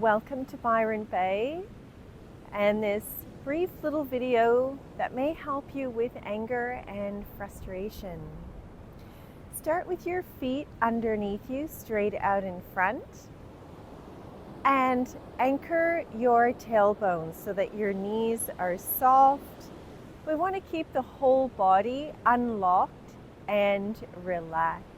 Welcome to Byron Bay and this brief little video that may help you with anger and frustration. Start with your feet underneath you, straight out in front, and anchor your tailbone so that your knees are soft. We want to keep the whole body unlocked and relaxed.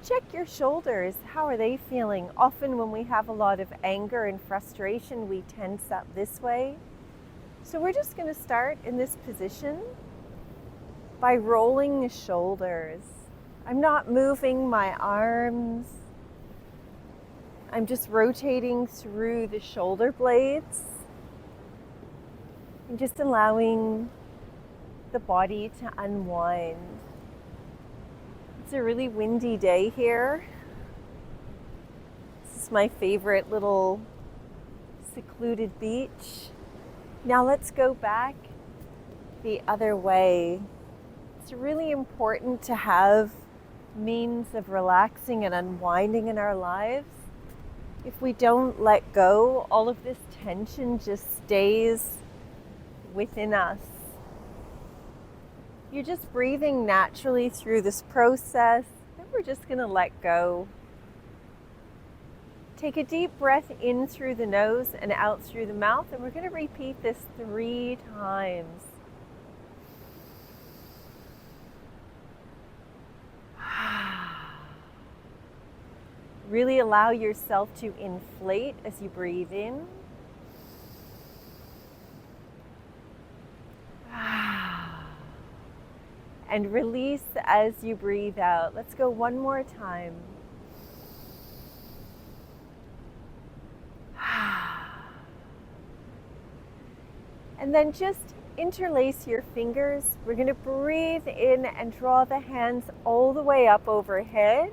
Check your shoulders. How are they feeling? Often when we have a lot of anger and frustration, we tense up this way. So we're just going to start in this position by rolling the shoulders. I'm not moving my arms. I'm just rotating through the shoulder blades and just allowing the body to unwind. It's a really windy day here. This is my favorite little secluded beach. Now let's go back the other way. It's really important to have means of relaxing and unwinding in our lives. If we don't let go, all of this tension just stays within us. You're just breathing naturally through this process, and we're just going to let go. Take a deep breath in through the nose and out through the mouth, and we're going to repeat this 3 times. Really allow yourself to inflate as you breathe in. And release as you breathe out. Let's go one more time. And then just interlace your fingers. We're going to breathe in and draw the hands all the way up overhead.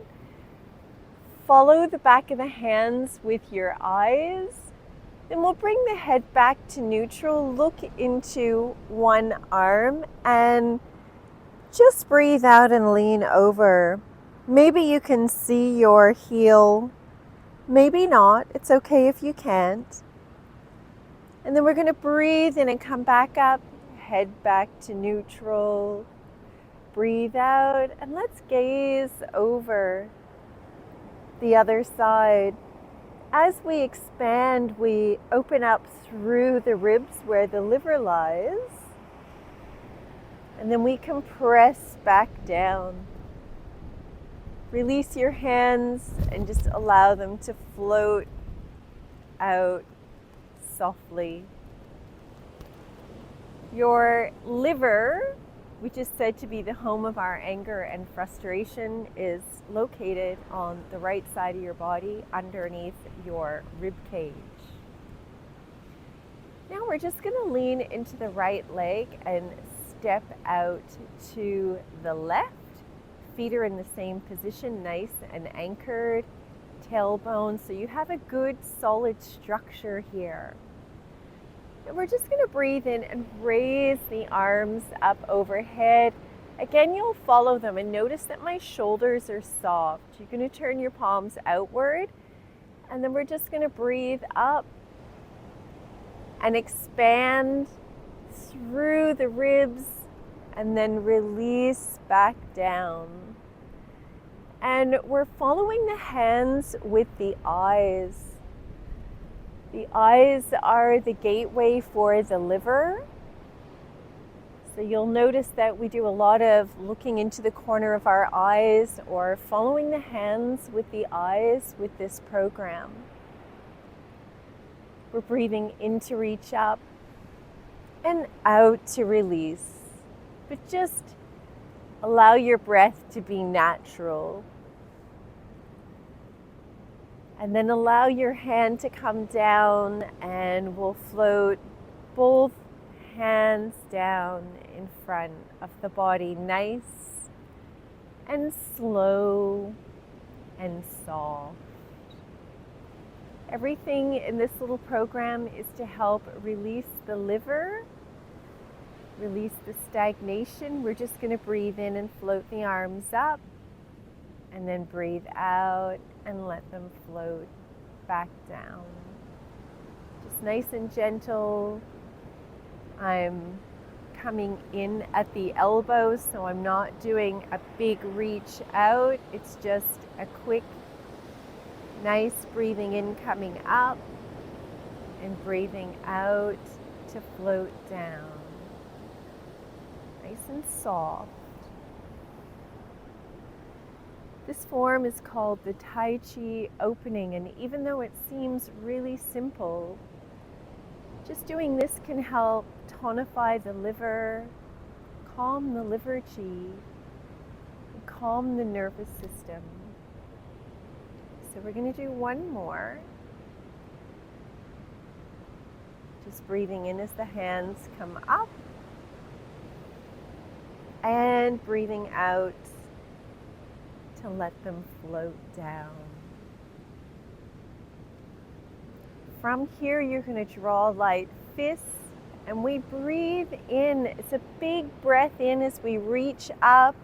Follow the back of the hands with your eyes. Then we'll bring the head back to neutral. Look into one arm and just breathe out and lean over. Maybe you can see your heel. Maybe not. It's okay if you can't. And then we're going to breathe in and come back up. Head back to neutral. Breathe out. And let's gaze over the other side. As we expand, we open up through the ribs where the liver lies. And then we compress back down. Release your hands and just allow them to float out softly. Your liver, which is said to be the home of our anger and frustration, is located on the right side of your body underneath your rib cage. Now we're just going to lean into the right leg and step out to the left. Feet are in the same position, nice and anchored. Tailbone, so you have a good solid structure here. And we're just going to breathe in and raise the arms up overhead. Again, you'll follow them and notice that my shoulders are soft. You're going to turn your palms outward, and then we're just going to breathe up and expand through the ribs, and then release back down. And we're following the hands with the eyes. The eyes are the gateway for the liver. So you'll notice that we do a lot of looking into the corner of our eyes or following the hands with the eyes with this program. We're breathing in to reach up and out to release. But just allow your breath to be natural. And then allow your hand to come down, and we'll float both hands down in front of the body, nice and slow and soft. Everything in this little program is to help release the liver, release the stagnation. We're just going to breathe in and float the arms up, and then breathe out and let them float back down. Just nice and gentle. I'm coming in at the elbows, so I'm not doing a big reach out. It's just a quick, nice breathing in, coming up, and breathing out to float down. Nice and soft. This form is called the Tai Chi opening, and even though it seems really simple, just doing this can help tonify the liver, calm the liver chi, and calm the nervous system. So we're going to do one more. Just breathing in as the hands come up, and breathing out to let them float down. From here, you're going to draw light fists, and we breathe in. It's a big breath in as we reach up.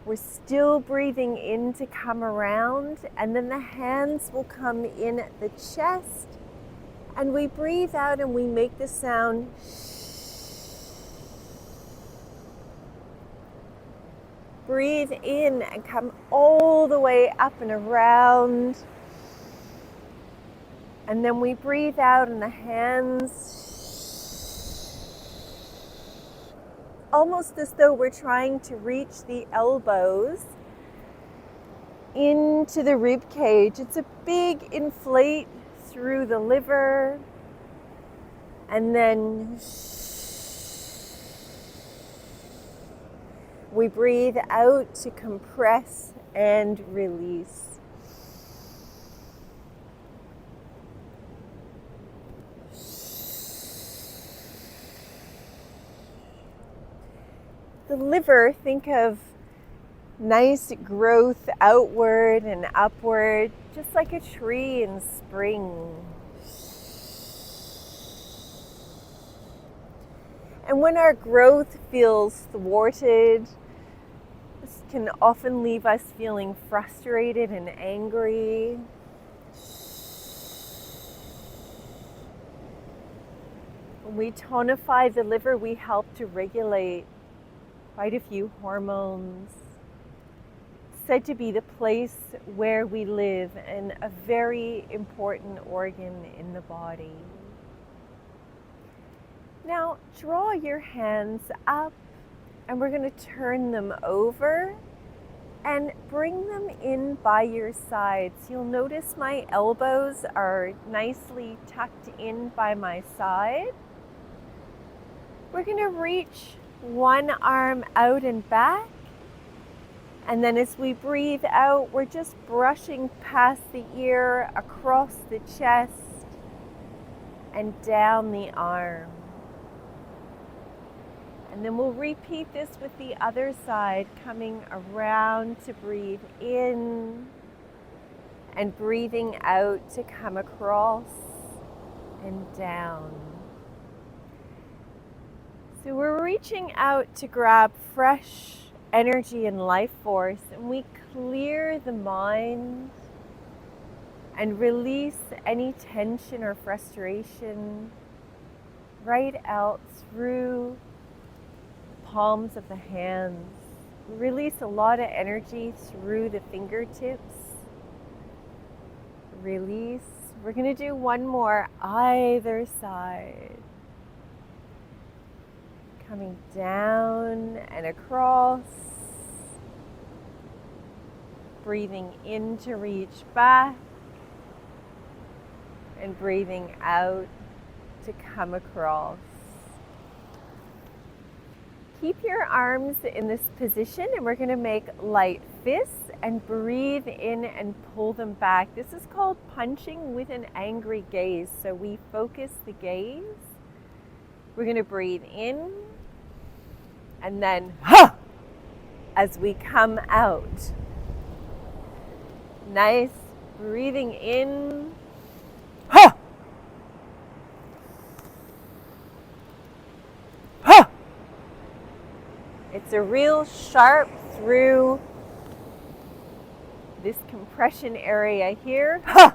We're still breathing in to come around, and then the hands will come in at the chest, and we breathe out and we make the sound breathe in and come all the way up and around. And then we breathe out and the hands, almost as though we're trying to reach the elbows into the rib cage. It's a big inflate through the liver. And then we breathe out to compress and release. The liver, think of nice growth outward and upward, just like a tree in spring. And when our growth feels thwarted, this can often leave us feeling frustrated and angry. When we tonify the liver, we help to regulate quite a few hormones. It's said to be the place where we live and a very important organ in the body. Now draw your hands up, and we're going to turn them over and bring them in by your sides. You'll notice my elbows are nicely tucked in by my side. We're going to reach one arm out and back, and then as we breathe out, we're just brushing past the ear, across the chest, and down the arm. And then we'll repeat this with the other side, coming around to breathe in and breathing out to come across and down. So we're reaching out to grab fresh energy and life force, and we clear the mind and release any tension or frustration right out through the palms of the hands. We release a lot of energy through the fingertips. Release. We're going to do one more either side. Coming down and across. Breathing in to reach back. And breathing out to come across. Keep your arms in this position, and we're going to make light fists and breathe in and pull them back. This is called punching with an angry gaze. So we focus the gaze. We're going to breathe in and then ha! As we come out. Nice. Breathing in. Ha! Ha! It's a real sharp through this compression area here. Ha!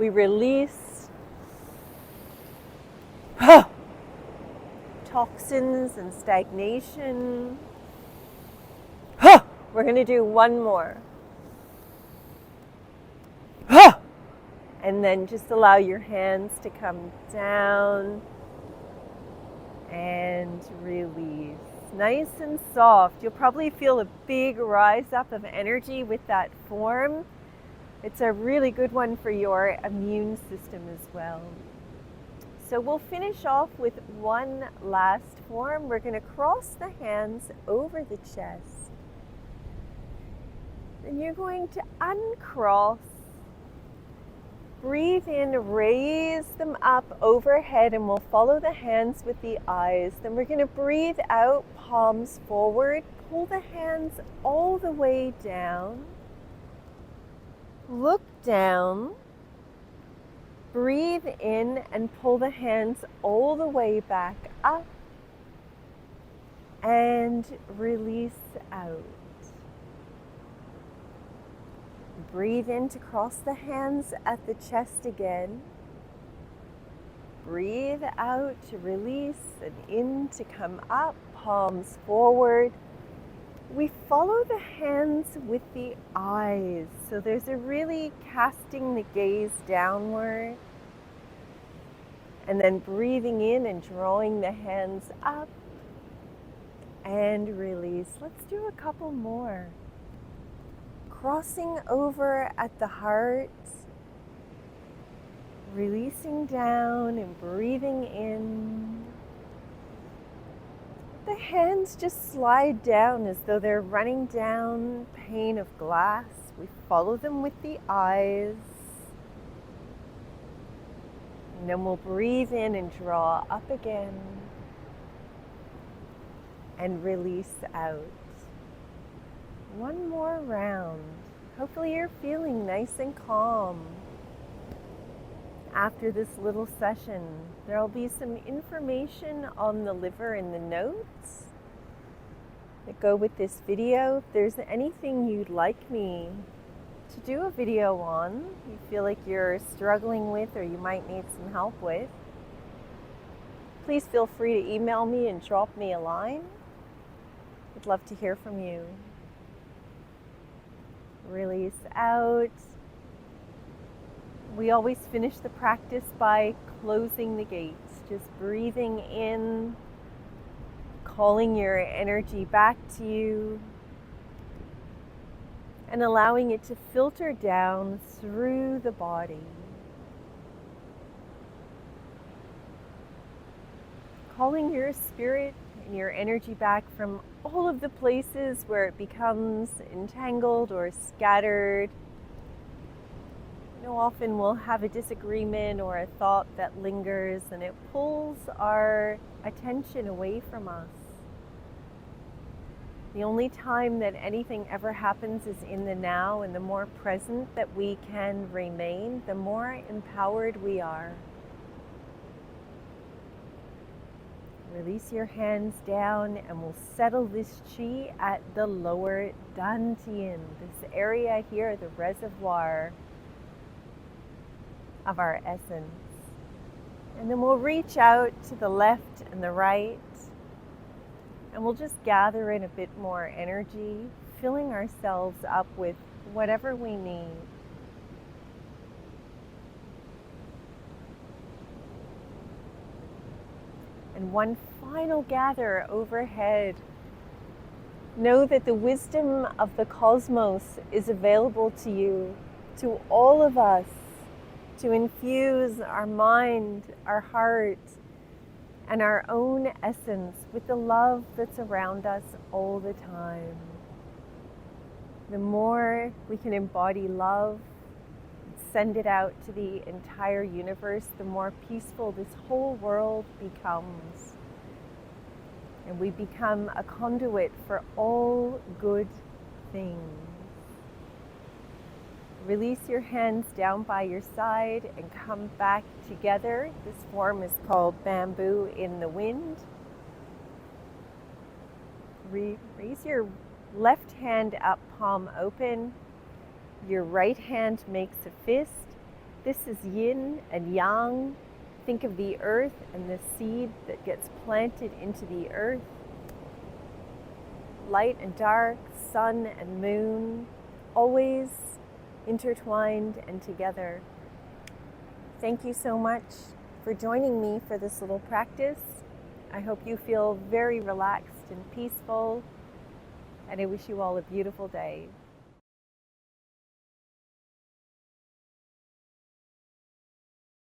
We release toxins and stagnation. We're going to do one more. And then just allow your hands to come down and release. Nice and soft. You'll probably feel a big rise up of energy with that form. It's a really good one for your immune system as well. So we'll finish off with one last form. We're going to cross the hands over the chest. And you're going to uncross. Breathe in, raise them up overhead, and we'll follow the hands with the eyes. Then we're going to breathe out, palms forward. Pull the hands all the way down. Look down. Breathe in and pull the hands all the way back up. And release out. Breathe in to cross the hands at the chest again. Breathe out to release and in to come up, palms forward. We follow the hands with the eyes. So there's a really casting the gaze downward. And then breathing in and drawing the hands up and release. Let's do a couple more. Crossing over at the heart, releasing down and breathing in. The hands just slide down as though they're running down a pane of glass. We follow them with the eyes. And then we'll breathe in and draw up again. And release out. One more round. Hopefully you're feeling nice and calm. After this little session, there'll be some information on the liver in the notes that go with this video. If there's anything you'd like me to do a video on, you feel like you're struggling with or you might need some help with, please feel free to email me and drop me a line. I'd love to hear from you. Release out. We always finish the practice by closing the gates, just breathing in, calling your energy back to you, and allowing it to filter down through the body. Calling your spirit and your energy back from all of the places where it becomes entangled or scattered. You know, often we'll have a disagreement or a thought that lingers and it pulls our attention away from us. The only time that anything ever happens is in the now, and the more present that we can remain, the more empowered we are. Release your hands down and we'll settle this chi at the lower dantian, this area here, the reservoir of our essence. And then we'll reach out to the left and the right, and we'll just gather in a bit more energy, filling ourselves up with whatever we need. And one final gather overhead. Know that the wisdom of the cosmos is available to you, to all of us, to infuse our mind, our heart, and our own essence with the love that's around us all the time. The more we can embody love, send it out to the entire universe, the more peaceful this whole world becomes. And we become a conduit for all good things. Release your hands down by your side and come back together. This form is called bamboo in the wind. Raise your left hand up, palm open. Your right hand makes a fist, This is yin and yang. Think of the earth and the seed that gets planted into the earth. Light and dark, sun and moon, always intertwined and together. Thank you so much for joining me for this little practice. I hope you feel very relaxed and peaceful, and I wish you all a beautiful day.